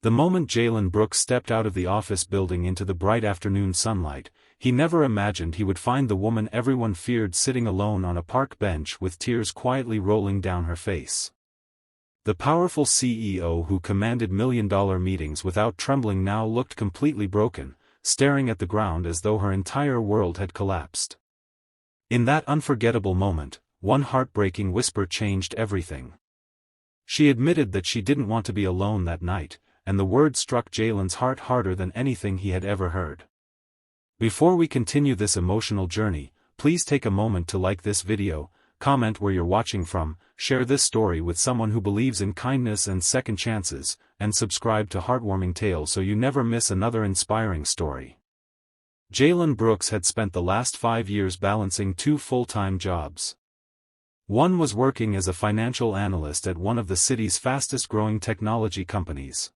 The moment Jalen Brooks stepped out of the office building into the bright afternoon sunlight, he never imagined he would find the woman everyone feared sitting alone on a park bench with tears quietly rolling down her face. The powerful CEO who commanded million-dollar meetings without trembling now looked completely broken, staring at the ground as though her entire world had collapsed. In that unforgettable moment, one heartbreaking whisper changed everything. She admitted that she didn't want to be alone that night, and the word struck Jalen's heart harder than anything he had ever heard. Before we continue this emotional journey, please take a moment to like this video, comment where you're watching from, share this story with someone who believes in kindness and second chances, and subscribe to Heartwarming Tales so you never miss another inspiring story. Jalen Brooks had spent the last 5 years balancing 2 full-time jobs. One was working as a financial analyst at one of the city's fastest-growing technology companies.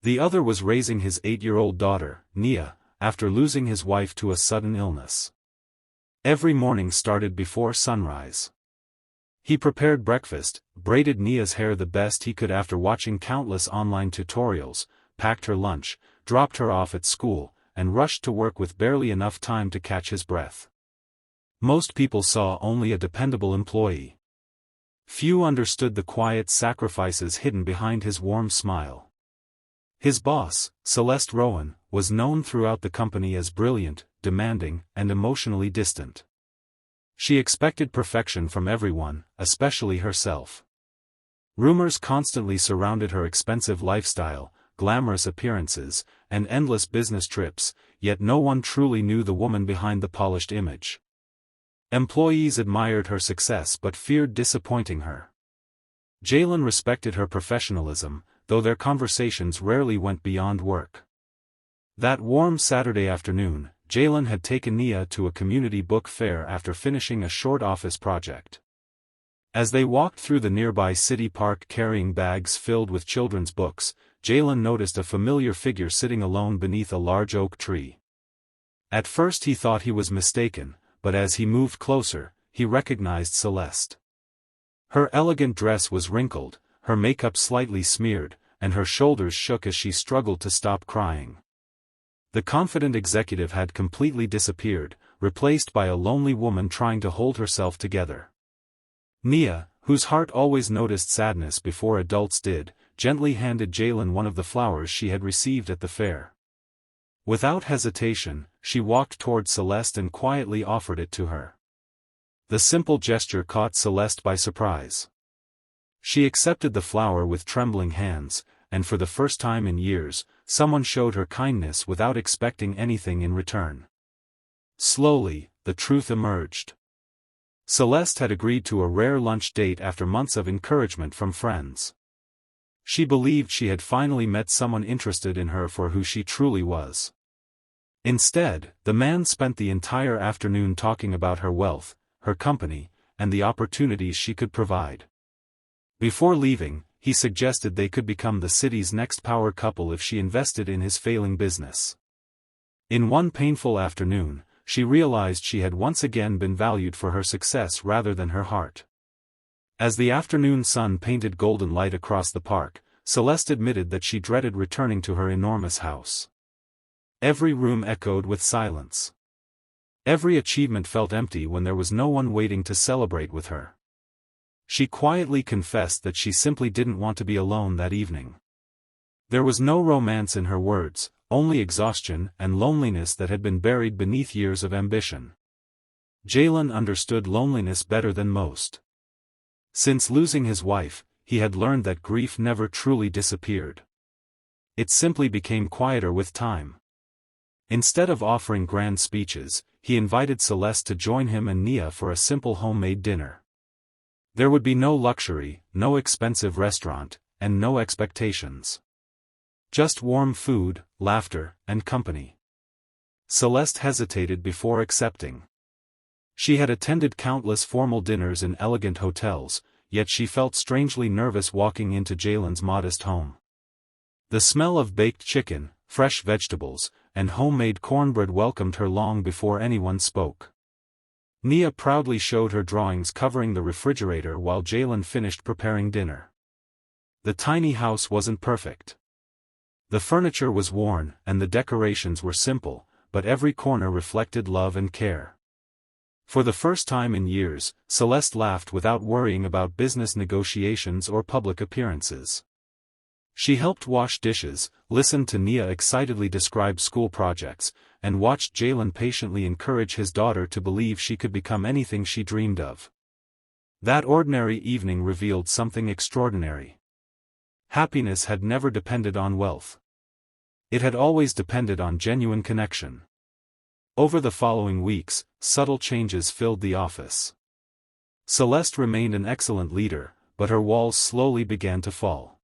The other was raising his 8-year-old daughter, Nia, after losing his wife to a sudden illness. Every morning started before sunrise. He prepared breakfast, braided Nia's hair the best he could after watching countless online tutorials, packed her lunch, dropped her off at school, and rushed to work with barely enough time to catch his breath. Most people saw only a dependable employee. Few understood the quiet sacrifices hidden behind his warm smile. His boss, Celeste Rowan, was known throughout the company as brilliant, demanding, and emotionally distant. She expected perfection from everyone, especially herself. Rumors constantly surrounded her expensive lifestyle, glamorous appearances, and endless business trips, yet no one truly knew the woman behind the polished image. Employees admired her success but feared disappointing her. Jalen respected her professionalism, though their conversations rarely went beyond work. That warm Saturday afternoon, Jalen had taken Nia to a community book fair after finishing a short office project. As they walked through the nearby city park carrying bags filled with children's books, Jalen noticed a familiar figure sitting alone beneath a large oak tree. At first he thought he was mistaken, but as he moved closer, he recognized Celeste. Her elegant dress was wrinkled, her makeup slightly smeared, and her shoulders shook as she struggled to stop crying. The confident executive had completely disappeared, replaced by a lonely woman trying to hold herself together. Nia, whose heart always noticed sadness before adults did, gently handed Jalen one of the flowers she had received at the fair. Without hesitation, she walked toward Celeste and quietly offered it to her. The simple gesture caught Celeste by surprise. She accepted the flower with trembling hands, and for the first time in years, someone showed her kindness without expecting anything in return. Slowly, the truth emerged. Celeste had agreed to a rare lunch date after months of encouragement from friends. She believed she had finally met someone interested in her for who she truly was. Instead, the man spent the entire afternoon talking about her wealth, her company, and the opportunities she could provide. Before leaving, he suggested they could become the city's next power couple if she invested in his failing business. In one painful afternoon, she realized she had once again been valued for her success rather than her heart. As the afternoon sun painted golden light across the park, Celeste admitted that she dreaded returning to her enormous house. Every room echoed with silence. Every achievement felt empty when there was no one waiting to celebrate with her. She quietly confessed that she simply didn't want to be alone that evening. There was no romance in her words, only exhaustion and loneliness that had been buried beneath years of ambition. Jalen understood loneliness better than most. Since losing his wife, he had learned that grief never truly disappeared. It simply became quieter with time. Instead of offering grand speeches, he invited Celeste to join him and Nia for a simple homemade dinner. There would be no luxury, no expensive restaurant, and no expectations. Just warm food, laughter, and company. Celeste hesitated before accepting. She had attended countless formal dinners in elegant hotels, yet she felt strangely nervous walking into Jalen's modest home. The smell of baked chicken, fresh vegetables, and homemade cornbread welcomed her long before anyone spoke. Nia proudly showed her drawings covering the refrigerator while Jalen finished preparing dinner. The tiny house wasn't perfect. The furniture was worn, and the decorations were simple, but every corner reflected love and care. For the first time in years, Celeste laughed without worrying about business negotiations or public appearances. She helped wash dishes, listened to Nia excitedly describe school projects, and watched Jalen patiently encourage his daughter to believe she could become anything she dreamed of. That ordinary evening revealed something extraordinary. Happiness had never depended on wealth. It had always depended on genuine connection. Over the following weeks, subtle changes filled the office. Celeste remained an excellent leader, but her walls slowly began to fall.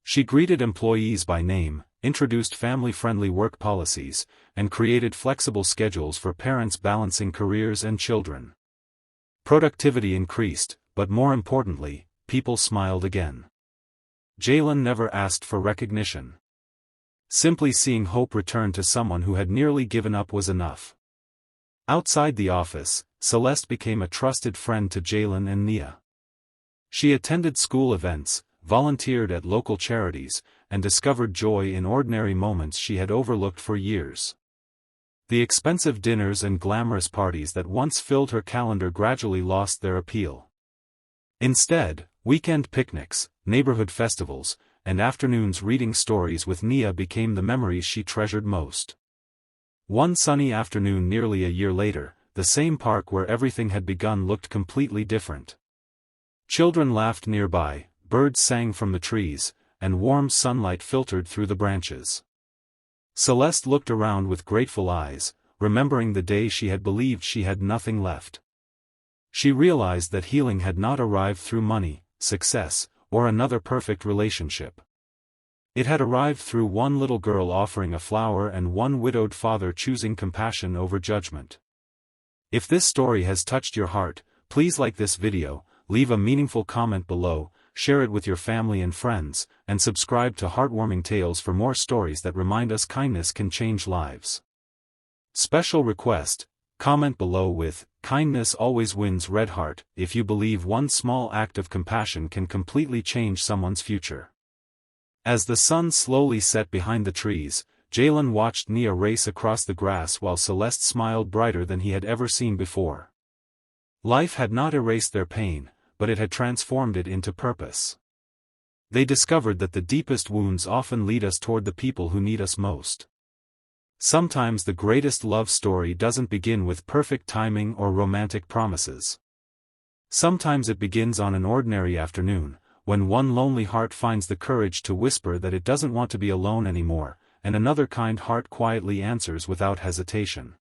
She greeted employees by name, introduced family-friendly work policies, and created flexible schedules for parents balancing careers and children. Productivity increased, but more importantly, people smiled again. Jalen never asked for recognition. Simply seeing hope return to someone who had nearly given up was enough. Outside the office, Celeste became a trusted friend to Jalen and Nia. She attended school events, volunteered at local charities, and discovered joy in ordinary moments she had overlooked for years. The expensive dinners and glamorous parties that once filled her calendar gradually lost their appeal. Instead, weekend picnics, neighborhood festivals, and afternoons reading stories with Nia became the memories she treasured most. One sunny afternoon nearly a year later, the same park where everything had begun looked completely different. Children laughed nearby, birds sang from the trees, and warm sunlight filtered through the branches. Celeste looked around with grateful eyes, remembering the day she had believed she had nothing left. She realized that healing had not arrived through money, success, or another perfect relationship. It had arrived through one little girl offering a flower and one widowed father choosing compassion over judgment. If this story has touched your heart, please like this video, leave a meaningful comment below, share it with your family and friends, and subscribe to Heartwarming Tales for more stories that remind us kindness can change lives. Special request: comment below with, "Kindness always wins, red heart," if you believe one small act of compassion can completely change someone's future. As the sun slowly set behind the trees, Jalen watched Nia race across the grass while Celeste smiled brighter than he had ever seen before. Life had not erased their pain, but it had transformed it into purpose. They discovered that the deepest wounds often lead us toward the people who need us most. Sometimes the greatest love story doesn't begin with perfect timing or romantic promises. Sometimes it begins on an ordinary afternoon, when one lonely heart finds the courage to whisper that it doesn't want to be alone anymore, and another kind heart quietly answers without hesitation.